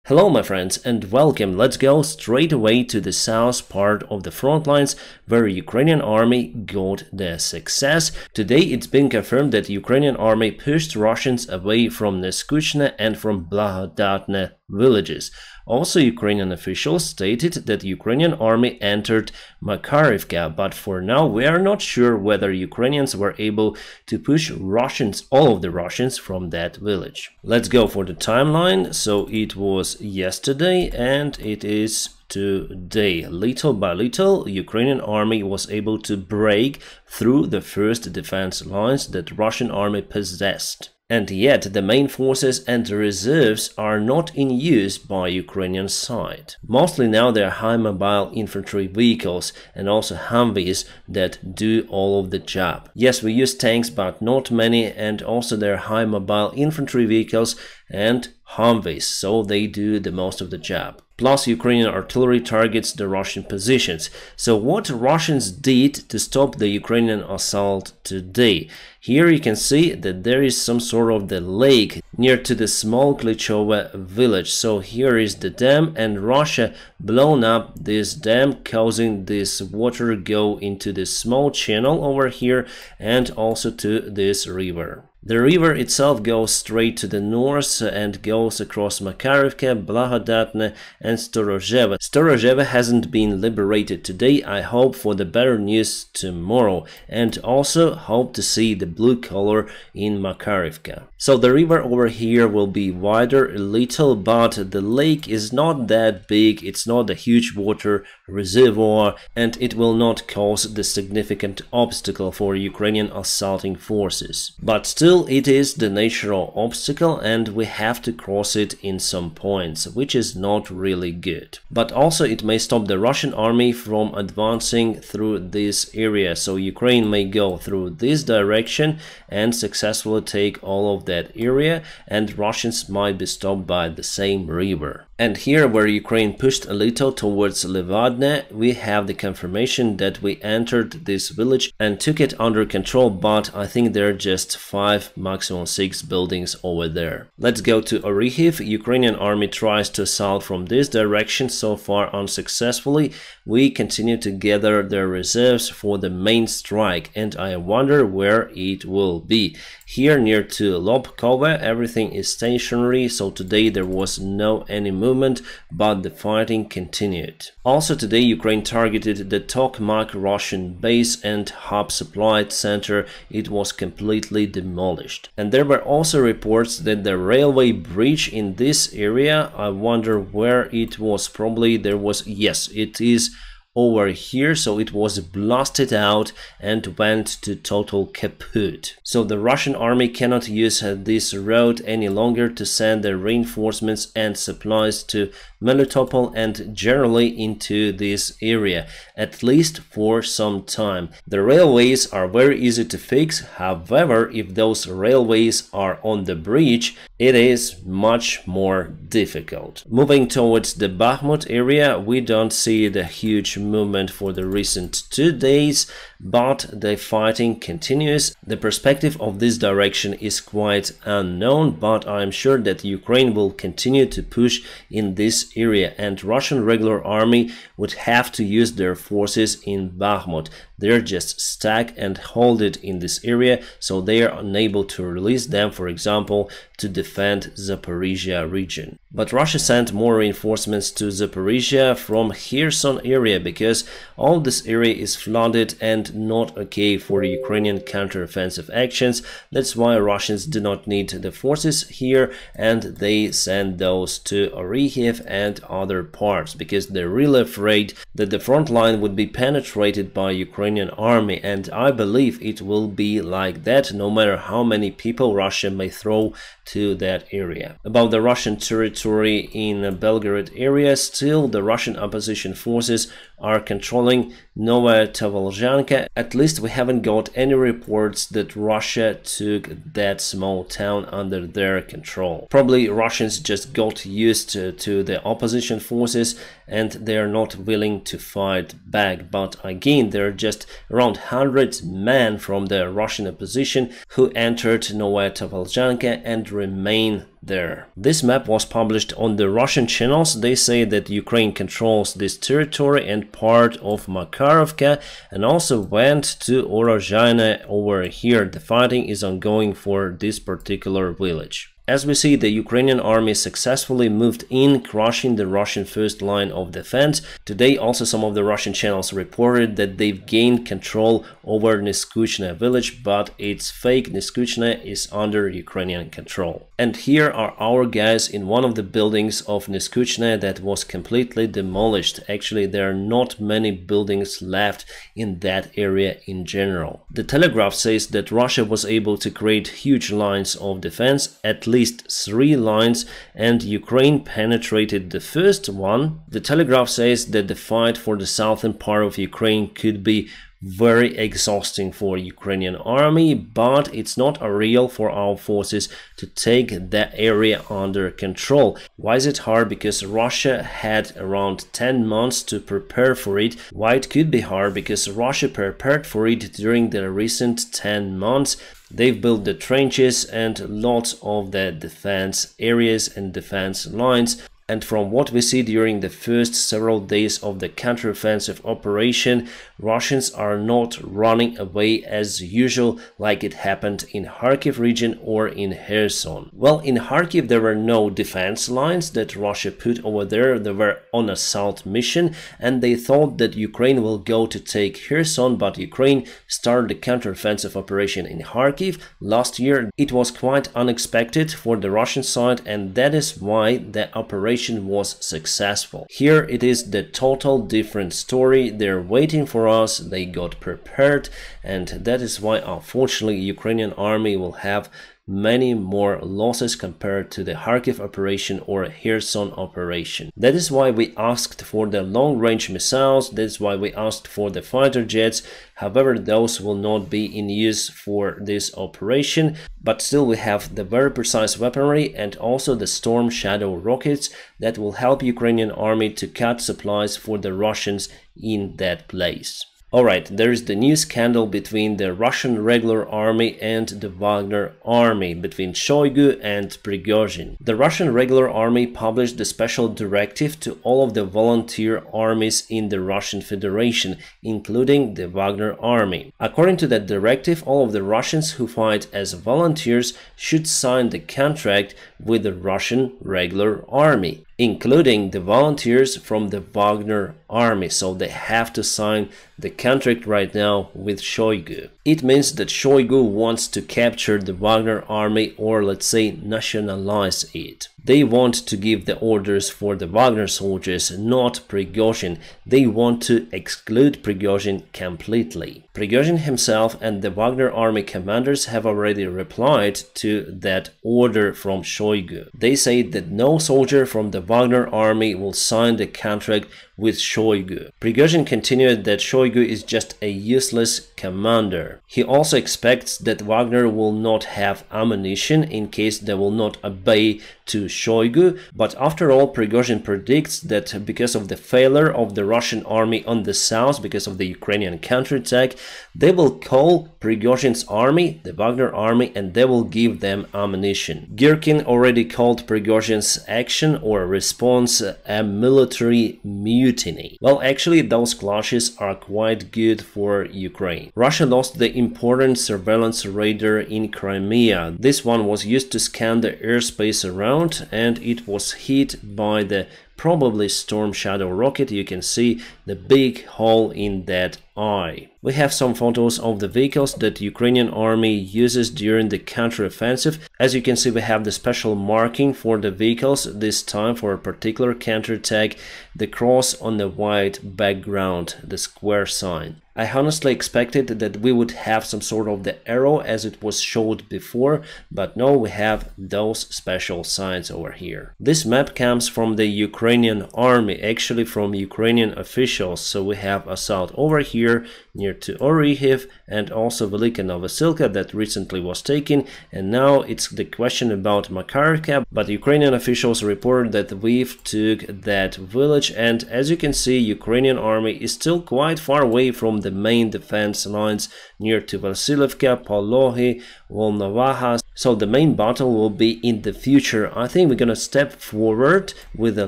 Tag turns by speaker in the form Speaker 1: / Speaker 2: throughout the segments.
Speaker 1: Hello my friends and welcome. Let's go straight away to the south part of the front lines where Ukrainian army got their success. Today it's been confirmed that Ukrainian army pushed Russians away from Neskuchne and from Blagodatne villages. Also, Ukrainian officials stated that Ukrainian army entered Makarivka, but for now we are not sure whether Ukrainians were able to push all of the Russians from that village. Let's go for the timeline. So it was yesterday and it is today. Little by little, Ukrainian army was able to break through the first defense lines that Russian army possessed. And yet, the main forces and reserves are not in use by Ukrainian side. Mostly now they are high mobile infantry vehicles and also Humvees that do all of the job. Yes, we use tanks, but not many, and also there are high mobile infantry vehicles and Humvees, so they do the most of the job. Plus, Ukrainian artillery targets the Russian positions. So what Russians did to stop the Ukrainian assault today? Here you can see that there is some sort of the lake near to the small Klitschova village. So here is the dam, and Russia blown up this dam, causing this water go into this small channel over here and also to this river. The river itself goes straight to the north and goes across Makarivka, Blagodatne and Storozheva. Storozheva hasn't been liberated today. I hope for the better news tomorrow, and also hope to see the blue color in Makarivka. So the river over here will be wider a little, but the lake is not that big. It's not a huge water reservoir, and it will not cause the significant obstacle for Ukrainian assaulting forces. But still, it is the natural obstacle and we have to cross it in some points, which is not really good. But also it may stop the Russian army from advancing through this area, so Ukraine may go through this direction and successfully take all of that area, and Russians might be stopped by the same river. And here, where Ukraine pushed a little towards Levadne, we have the confirmation that we entered this village and took it under control, but I think there are just 5, maximum 6 buildings over there. Let's go to Orikhiv. Ukrainian army tries to assault from this direction, so far unsuccessfully. We continue to gather their reserves for the main strike, and I wonder where it will be. Here near to Lobkova, everything is stationary, so today there was no any movement, but the fighting continued. Also today Ukraine targeted the Tokmak Russian base and hub supply center. It was completely demolished. And there were also reports that the railway bridge in this area, I wonder where it was. Probably there was, yes, it is over here, so it was blasted out and went to total kaput. So the Russian army cannot use this road any longer to send their reinforcements and supplies to Melitopol and generally into this area, at least for some time. The railways are very easy to fix, however, if those railways are on the bridge, it is much more difficult. Moving towards the Bakhmut area, we don't see the huge movement for the recent 2 days, but the fighting continues. The perspective of this direction is quite unknown, but I'm sure that Ukraine will continue to push in this area, and Russian regular army would have to use their forces in Bakhmut. They're just stuck and hold it in this area, so they are unable to release them, for example, to defend Zaporizhia region. But Russia sent more reinforcements to Zaporizhia from Kherson area because all this area is flooded and not okay for Ukrainian counteroffensive actions. That's why Russians do not need the forces here, and they send those to Orikhiv and other parts because they're really afraid that the front line would be penetrated by Ukrainian army, and I believe it will be like that no matter how many people Russia may throw to that area. About the Russian territory in Belgorod area, still the Russian opposition forces are controlling Novaya Tovolzhanka. At least we haven't got any reports that Russia took that small town under their control. Probably Russians just got used to the opposition forces and they are not willing to fight back. But again, there are just around 100 men from the Russian opposition who entered Novaya Tovolzhanka and remain there. This map was published on the Russian channels. They say that Ukraine controls this territory and part of Makarovka, and also went to Orozhaina over here. The fighting is ongoing for this particular village. As we see, the Ukrainian army successfully moved in, crushing the Russian first line of defense. Today, also some of the Russian channels reported that they've gained control over Neskuchne village, but it's fake. Neskuchne is under Ukrainian control. And here are our guys in one of the buildings of Neskuchne that was completely demolished. Actually, there are not many buildings left in that area in general. The Telegraph says that Russia was able to create huge lines of defense, at least 3 lines, and Ukraine penetrated the first one. The Telegraph says that the fight for the southern part of Ukraine could be very exhausting for Ukrainian army, but it's not real for our forces to take that area under control. Why is it hard? Because Russia had around 10 months to prepare for it. Why it could be hard? Because Russia prepared for it during the recent 10 months. They've built the trenches and lots of the defense areas and defense lines. And from what we see during the first several days of the counteroffensive operation, Russians are not running away as usual like it happened in Kharkiv region or in Kherson. Well, in Kharkiv there were no defense lines that Russia put over there. They were on assault mission, and they thought that Ukraine will go to take Kherson, but Ukraine started the counteroffensive operation in Kharkiv last year. It was quite unexpected for the Russian side, and that is why the operation was successful. Here it is the total different story. They're waiting for us, they got prepared, and that is why unfortunately Ukrainian army will have many more losses compared to the Kharkiv operation or Kherson operation. That is why we asked for the long-range missiles, that's why we asked for the fighter jets. However, those will not be in use for this operation, but still we have the very precise weaponry and also the Storm Shadow rockets that will help Ukrainian army to cut supplies for the Russians in that place. Alright, there is the new scandal between the Russian regular army and the Wagner army, between Shoigu and Prigozhin. The Russian regular army published the special directive to all of the volunteer armies in the Russian Federation, including the Wagner army. According to that directive, all of the Russians who fight as volunteers should sign the contract with the Russian regular army, including the volunteers from the Wagner army, so they have to sign the contract right now with Shoigu. It means that Shoigu wants to capture the Wagner army, or let's say nationalize it. They want to give the orders for the Wagner soldiers, not Prigozhin. They want to exclude Prigozhin completely. Prigozhin himself and the Wagner army commanders have already replied to that order from Shoigu. They say that no soldier from the Wagner army will sign the contract with Shoigu. Prigozhin continued that Shoigu is just a useless commander. He also expects that Wagner will not have ammunition in case they will not obey to Shoigu, but after all, Prigozhin predicts that because of the failure of the Russian army on the south, because of the Ukrainian counterattack, they will call Prigozhin's army, the Wagner army, and they will give them ammunition. Girkin already called Prigozhin's action or response a military mutiny. Well, actually, those clashes are quite good for Ukraine. Russia lost the important surveillance radar in Crimea. This one was used to scan the airspace around, and it was hit by the probably Storm Shadow rocket. You can see the big hole in that eye. We have some photos of the vehicles that Ukrainian army uses during the counteroffensive. As you can see, we have the special marking for the vehicles, this time for a particular counterattack, the cross on the white background, the square sign. I honestly expected that we would have some sort of the arrow as it was showed before, but no, we have those special signs over here. This map comes from the Ukrainian army, actually from Ukrainian officials. So we have assault over here, near to Orikhiv, and also Velika Novosilka that recently was taken, and now it's the question about Makarivka, but Ukrainian officials report that we've took that village, and as you can see, Ukrainian army is still quite far away from the main defense lines near to Vasilivka, Polohi, Volnovaha. So the main battle will be in the future. I think we're gonna step forward with the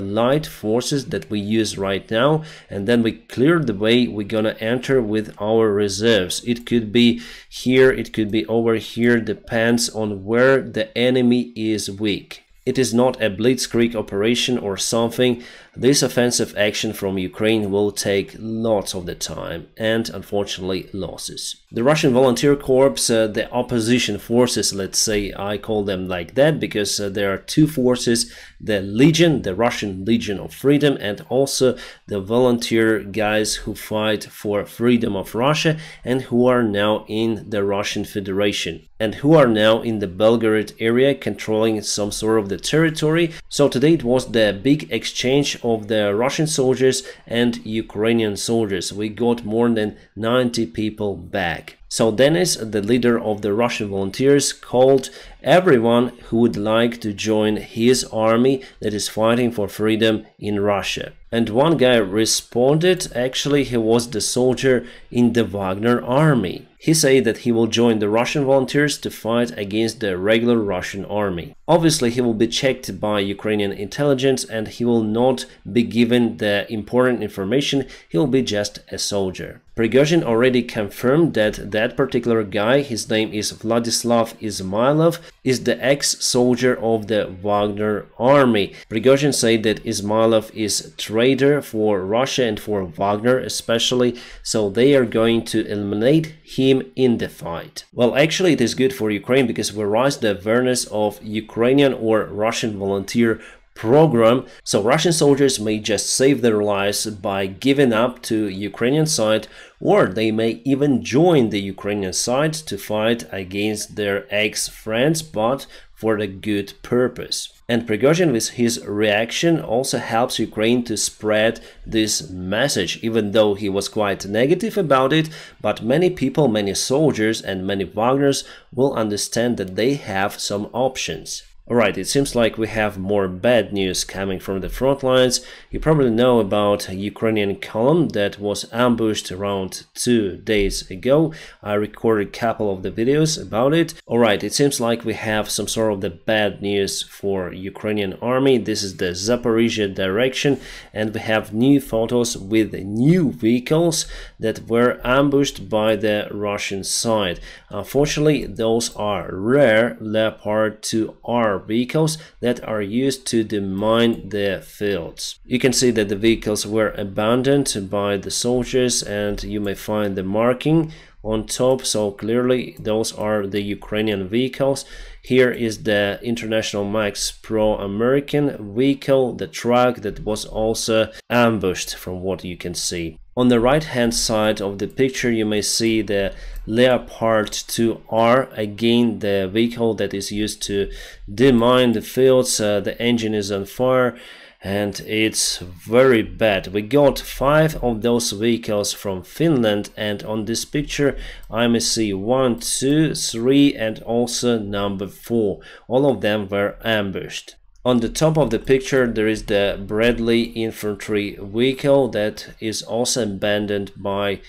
Speaker 1: light forces that we use right now, and then we clear the way. We're gonna enter with our reserves. It could be here, it could be over here, depends on where the enemy is weak. It is not a blitzkrieg operation or something. This offensive action from Ukraine will take lots of the time and unfortunately losses. The Russian Volunteer Corps, the opposition forces, let's say, I call them like that because there are two forces, the Legion, the Russian Legion of Freedom, and also the volunteer guys who fight for freedom of Russia and who are now in the Russian Federation and who are now in the Belgorod area controlling some sort of the territory. So today it was the big exchange of the Russian soldiers and Ukrainian soldiers. We got more than 90 people back. So Denis, the leader of the Russian volunteers, called everyone who would like to join his army that is fighting for freedom in Russia. And one guy responded, actually he was the soldier in the Wagner army. He said that he will join the Russian volunteers to fight against the regular Russian army. Obviously he will be checked by Ukrainian intelligence and he will not be given the important information, he will be just a soldier. Prigozhin already confirmed that that particular guy, his name is Vladislav Izmailov, is the ex-soldier of the Wagner army. Prigozhin said that Izmailov is a traitor for Russia and for Wagner especially, so they are going to eliminate him in the fight. Well, actually it is good for Ukraine because we raise the awareness of Ukrainian or Russian volunteer program, so Russian soldiers may just save their lives by giving up to Ukrainian side, or they may even join the Ukrainian side to fight against their ex-friends, but for a good purpose. And Prigozhin with his reaction also helps Ukraine to spread this message, even though he was quite negative about it, but many people, many soldiers and many Wagners will understand that they have some options. Alright, it seems like we have more bad news coming from the front lines. You probably know about a Ukrainian column that was ambushed around 2 days ago. I recorded a couple of the videos about it. Alright, it seems like we have some sort of the bad news for Ukrainian army. This is the Zaporizhia direction, and we have new photos with new vehicles that were ambushed by the Russian side. Unfortunately, those are rare Leopard 2R vehicles that are used to demine the fields. You can see that the vehicles were abandoned by the soldiers, and you may find the marking on top, so clearly those are the Ukrainian vehicles. Here is the International Max Pro American vehicle, the truck that was also ambushed from what you can see. On the right hand side of the picture you may see the Leopard 2R, again the vehicle that is used to demine the fields. The engine is on fire and it's very bad. We got 5 of those vehicles from Finland, and on this picture I may see 1, 2, 3 and also number 4. All of them were ambushed. On the top of the picture there is the Bradley infantry vehicle that is also abandoned by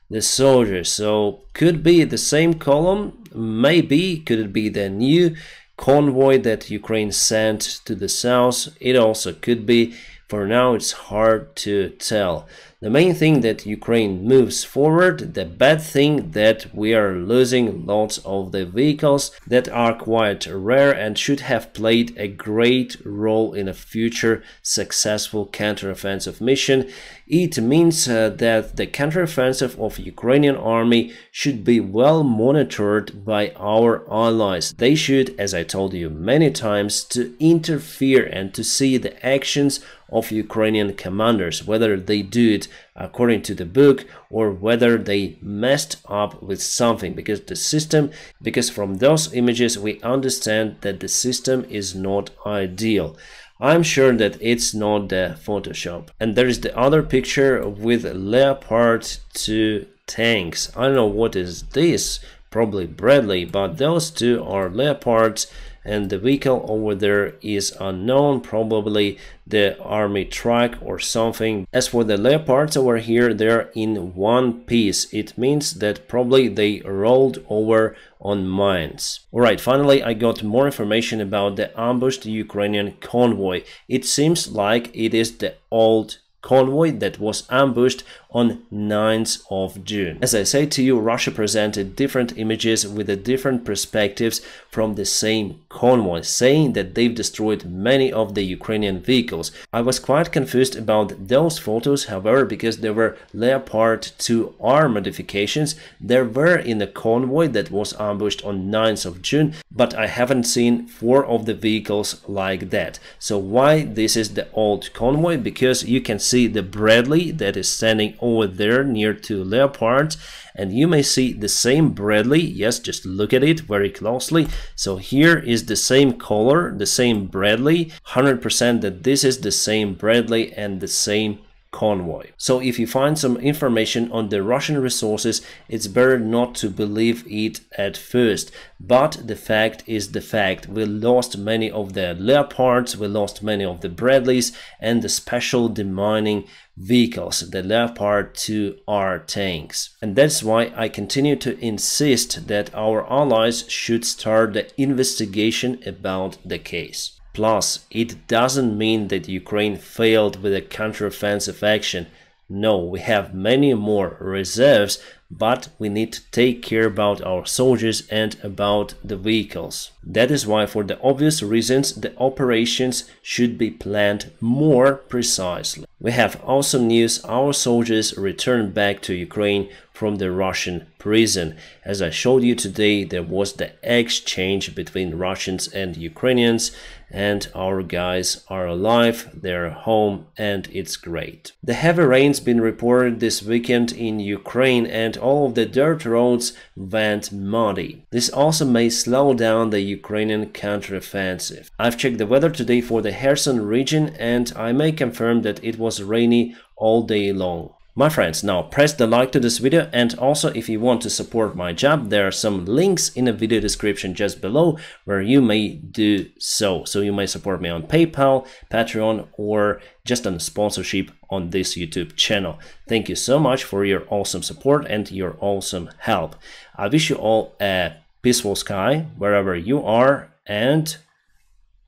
Speaker 1: the soldiers. So could be the same column, maybe could it be the new convoy that Ukraine sent to the south? It also could be. For now it's hard to tell. The main thing that Ukraine moves forward, the bad thing that we are losing lots of the vehicles that are quite rare and should have played a great role in a future successful counteroffensive mission. It means that the counteroffensive of Ukrainian army should be well monitored by our allies. They should, as I told you many times, to interfere and to see the actions of Ukrainian commanders, whether they do it according to the book or whether they messed up with something, because from those images we understand that the system is not ideal. I'm sure that it's not the Photoshop. And there is the other picture with Leopard 2 tanks. I don't know what is this, probably Bradley, but those two are Leopards, and the vehicle over there is unknown, probably the army truck or something. As for the Leopards over here, they're in one piece. It means that probably they rolled over on mines. Alright, finally I got more information about the ambushed Ukrainian convoy. It seems like it is the old convoy that was ambushed on 9th of June. As I say to you, Russia presented different images with the different perspectives from the same convoy, saying that they've destroyed many of the Ukrainian vehicles. I was quite confused about those photos, however, because there were Leopard 2R modifications. There were in the convoy that was ambushed on 9th of June, but I haven't seen 4 of the vehicles like that. So why this is the old convoy? Because you can see the Bradley that is standing over there near to Leopards, and you may see the same Bradley. Yes, just look at it very closely. So here is the same color, the same Bradley, 100% that this is the same Bradley and the same convoy. So if you find some information on the Russian resources, it's better not to believe it at first. But the fact is the fact. We lost many of the Leopards, we lost many of the Bradleys and the special demining vehicles, the Leopard 2R tanks. And that's why I continue to insist that our allies should start the investigation about the case. Plus, it doesn't mean that Ukraine failed with a counteroffensive action. No, we have many more reserves, but we need to take care about our soldiers and about the vehicles. That is why, for the obvious reasons, the operations should be planned more precisely. We have awesome news. Our soldiers returned back to Ukraine from the Russian prison. As I showed you today, there was the exchange between Russians and Ukrainians, and our guys are alive, they're home, and it's great. The heavy rains been reported this weekend in Ukraine, and all of the dirt roads went muddy. This also may slow down the Ukrainian counteroffensive. I've checked the weather today for the Kherson region, and I may confirm that it was rainy all day long. My friends, now press the like to this video, and also if you want to support my job, there are some links in the video description just below where you may do so. So you may support me on PayPal, Patreon, or just on sponsorship on this YouTube channel. Thank you so much for your awesome support and your awesome help. I wish you all a peaceful sky wherever you are, and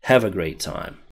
Speaker 1: have a great time.